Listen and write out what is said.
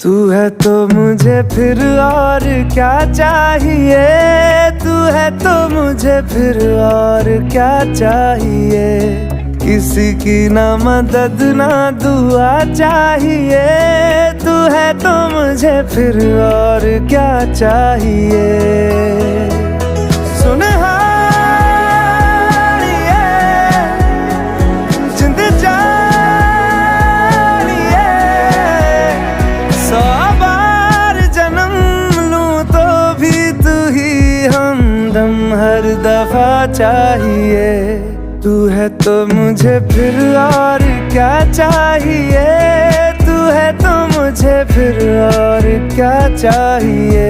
तू है तो मुझे फिर और क्या चाहिए, तू है तो मुझे फिर और क्या चाहिए। किसी की ना मदद ना दुआ चाहिए, तू है तो मुझे फिर और क्या चाहिए। सुन हर दफा चाहिए, तू है तो मुझे फिर और क्या चाहिए, तू है तो मुझे फिर और क्या चाहिए।